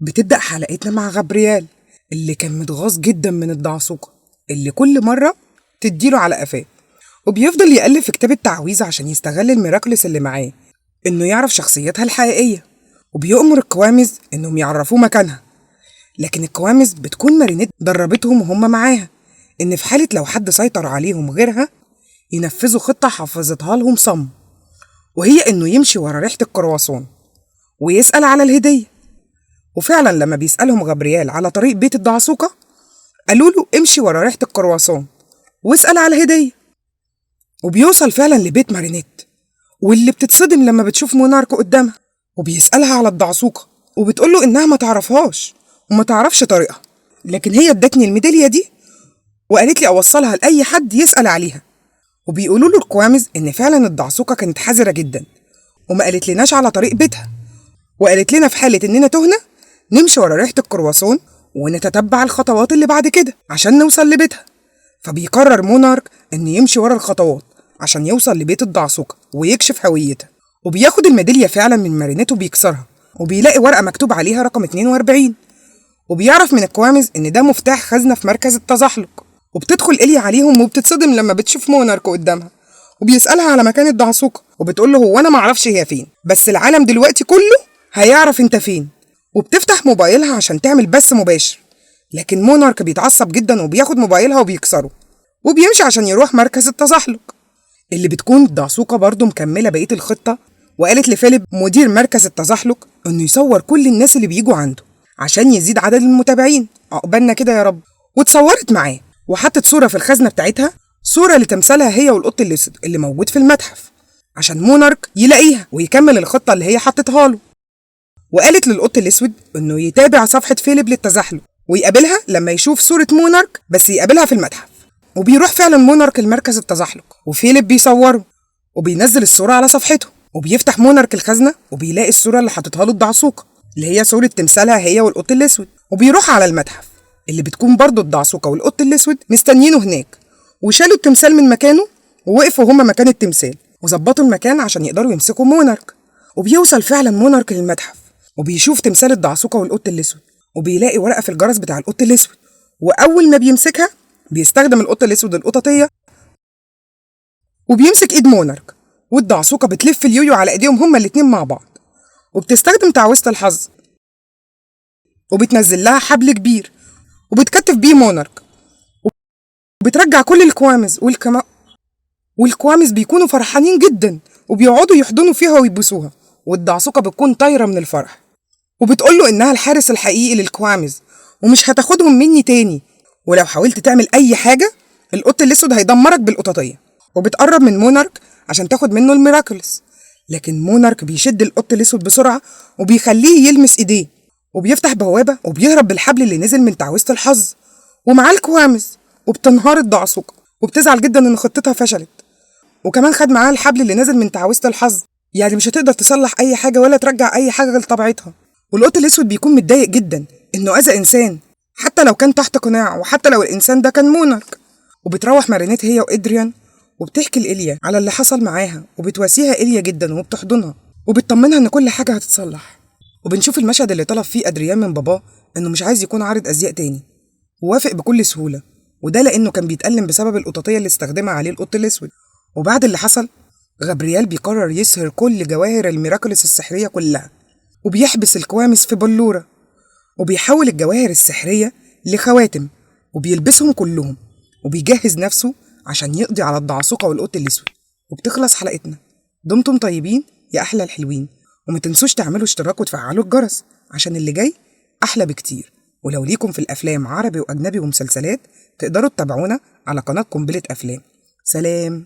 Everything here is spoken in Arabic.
بتبدأ حلقتنا مع غابرييل اللي كان متغاظ جدا من الدعسوقة اللي كل مرة تديله على قفاه، وبيفضل يقلب في كتاب التعويذة عشان يستغل الميراكلس اللي معاه إنه يعرف شخصيتها الحقيقية، وبيأمر الكوامز إنهم يعرفوه مكانها. لكن الكوامز بتكون مارينيت دربتهم وهم معاها إن في حالة لو حد سيطر عليهم غيرها ينفذوا خطة حفظتها لهم صم، وهي إنه يمشي ورا ريحة الكرواسون ويسأل على الهدية. وفعلا لما بيسألهم غابرييل على طريق بيت الدعسوقة قالوا له امشي ورا ريحة الكرواسون واسأل على الهدية. وبيوصل فعلا لبيت مارينيت واللي بتتصدم لما بتشوف مونارك قدامها، وبيسألها على الدعسوقة وبتقول له إنها ما تعرفهاش وما تعرفش طريقها، لكن هي ادتني الميدالية دي وقالت لي أوصلها لأي حد يسأل عليها. وبيقولوا له الكوامز إن فعلا الدعسوقة كانت حذرة جدا وما قالت لناش على طريق بيتها، وقالت لنا في حالة إننا تهنا نمشي ورا ريحة الكرواسون ونتتبع الخطوات اللي بعد كده عشان نوصل لبيتها. فبيقرر مونارك إن يمشي ورا الخطوات عشان يوصل لبيت الدعسوقة ويكشف هويتها، وبياخد الميدالية فعلا من مارينيت وبيكسرها، وبيلاقي ورقة مكتوب عليها رقم 42، وبيعرف من الكوامز إن ده مفتاح خزنة في مركز التزحلق. وبتدخل إليا عليهم وبتتصدم لما بتشوف مونارك قدامها وبيسألها على مكان الدعسوقة، وبتقول له هو أنا معرفش هي فين، بس العالم دلوقتي كله هيعرف أنت فين. وبتفتح موبايلها عشان تعمل بث مباشر، لكن مونارك بيتعصب جدا وبياخد موبايلها وبيكسره وبيمشي عشان يروح مركز التزحلق، اللي بتكون الدعسوقة برضه مكملة بقية الخطة، وقالت لفيليب مدير مركز التزحلق إنه يصور كل الناس اللي بيجوا عنده عشان يزيد عدد المتابعين، عقبالنا كده يا رب. واتصورت معاه وحطت صورة في الخزنة بتاعتها، صورة لتمثالها هي والقط الأسود اللي موجود في المتحف عشان مونارك يلاقيها ويكمل الخطة اللي هي حطتها له. وقالت للقط الأسود إنه يتابع صفحة فيليب للتزحلق ويقابلها لما يشوف صورة مونارك، بس يقابلها في المتحف. وبيروح فعلا مونارك المركز التزحلق وفيليب بيصوره وبينزل الصورة على صفحته، وبيفتح مونارك الخزنة وبيلاقي الصورة اللي حطتها له الدعسوقة اللي هي صورة تمثالها هي والقط الأسود. وبيروح على المتحف اللي بتكون برضه الدعسوقة والقط الأسود مستنيينه هناك، وشالوا التمثال من مكانه ووقفوا هما مكان التمثال وظبطوا المكان عشان يقدروا يمسكوا مونارك. وبيوصل فعلا مونارك للمتحف وبيشوف تمثال الدعسوقة والقط الأسود وبيلاقي ورقة في الجرس بتاع القط الأسود، وأول ما بيمسكها بيستخدم القط الأسود القططية وبيمسك إيد مونارك، والدعسوقة بتلف اليويو على إيديهم هما الاتنين مع بعض، وبتستخدم تعويذة الحظ وبتنزل لها حبل كبير وبتكتف بيه مونارك، وبترجع كل الكوامز والكوامز بيكونوا فرحانين جدا وبيقعدوا يحضنوا فيها ويبوسوها، والدعسوقة بتكون طايرة من الفرح وبتقول له إنها الحارس الحقيقي للكوامز ومش هتاخدهم مني تاني، ولو حاولت تعمل أي حاجة القط الأسود هيدمرك بالقططية. وبتقرب من مونارك عشان تاخد منه الميراكلس، لكن مونارك بيشد القط الأسود بسرعة وبيخليه يلمس إيديه، وبيفتح بوابة وبيهرب بالحبل اللي نزل من تعويذة الحظ ومعاه الكوامز. وبتنهار الدعسوقة وبتزعل جدا إن خطتها فشلت، وكمان خد معاه الحبل اللي نزل من تعويذة الحظ، يعني مش هتقدر تصلح أي حاجة ولا ترجع أي حاجة لطبيعتها. والقط الأسود بيكون متضايق جدا إنه أذى إنسان حتى لو كان تحت قناع وحتى لو الإنسان ده كان مونارك. وبتروح مارينيت هي وإدريان وبتحكي لإليا على اللي حصل معاها وبتواسيها إليا جدا وبتحضنها وبتطمنها إن كل حاجة هتتصلح. وبنشوف المشهد اللي طلب فيه أدريان من باباه إنه مش عايز يكون عارض أزياء تاني، ووافق بكل سهولة، وده لأنه كان بيتألم بسبب القططية اللي استخدمها عليه القط الأسود. وبعد اللي حصل غابرييل بيقرر يسهر كل جواهر الميراكلس السحرية كلها وبيحبس الكوامس في بلورة، وبيحول الجواهر السحرية لخواتم وبيلبسهم كلهم، وبيجهز نفسه عشان يقضي على الدعسوقة والقط الأسود. وبتخلص حلقتنا. دمتم طيبين يا أحلى الحلوين، وما تنسوش تعملوا اشتراك وتفعلوا الجرس عشان اللي جاي أحلى بكتير. ولو ليكم في الأفلام عربي وأجنبي ومسلسلات تقدروا تتابعونا على قناة قنبلة أفلام. سلام.